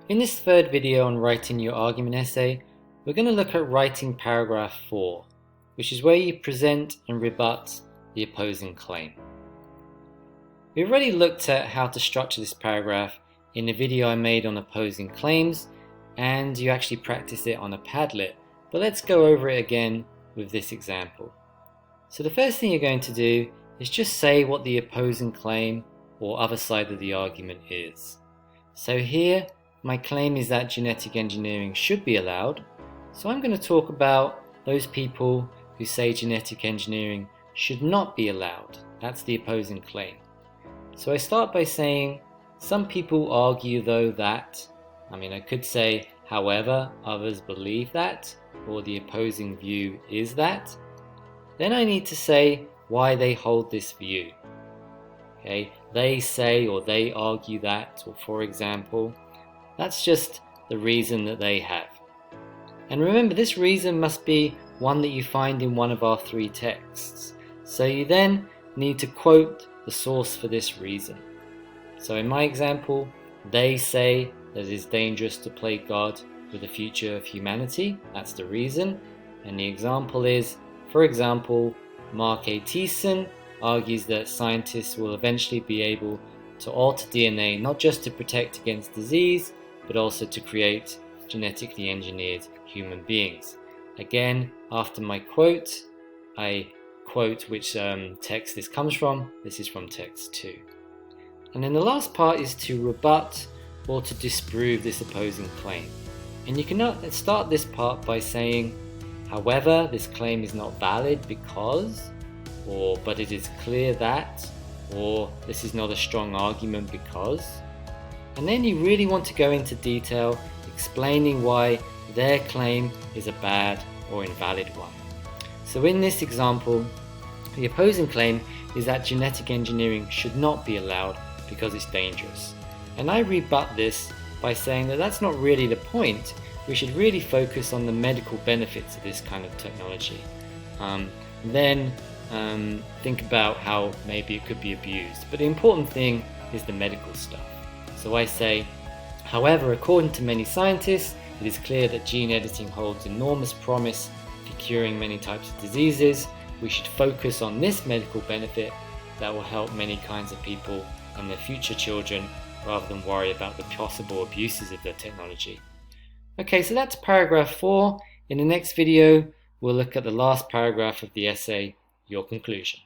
In this third video on writing your argument essay, we're going to look at writing paragraph 4, which is where you present and rebut the opposing claim. We've already looked at how to structure this paragraph in the video I made on opposing claims, and you actually practiced it on a Padlet, but let's go over it again with this example. So the first thing you're going to do is just say what the opposing claim or other side of the argument is. So here, my claim is that genetic engineering should be allowed, so I'm going to talk about those people who say genetic engineering should not be allowed. That's the opposing claim. So I start by saying, some people argue though that, I could say, however, others believe that, or the opposing view is that. Then I need to say why they hold this view. Okay, they say or they argue that, or for example, that's just the reason that they have. And remember, this reason must be one that you find in one of our 3 texts. So you then need to quote the source for this reason. So in my example, they say that it is dangerous to play God with the future of humanity. That's the reason. And the example is, for example, Mark A. Thiessen argues that scientists will eventually be able to alter DNA not just to protect against disease, but also to create genetically engineered human beings. Again, after my quote, I quote which text this comes from. This is from text 2. And then the last part is to rebut or to disprove this opposing claim. And you can start this part by saying, however, this claim is not valid because, or but it is clear that, or this is not a strong argument because. And then you really want to go into detail explaining why their claim is a bad or invalid one. So in this example, the opposing claim is that genetic engineering should not be allowed because it's dangerous. And I rebut this by saying that that's not really the point. We should really focus on the medical benefits of this kind of technology. Then think about how maybe it could be abused. But the important thing is the medical stuff. So I say, however, according to many scientists, it is clear that gene editing holds enormous promise for curing many types of diseases. We should focus on this medical benefit that will help many kinds of people and their future children, rather than worry about the possible abuses of the technology. Okay, so that's paragraph 4. In the next video, we'll look at the last paragraph of the essay, your conclusion.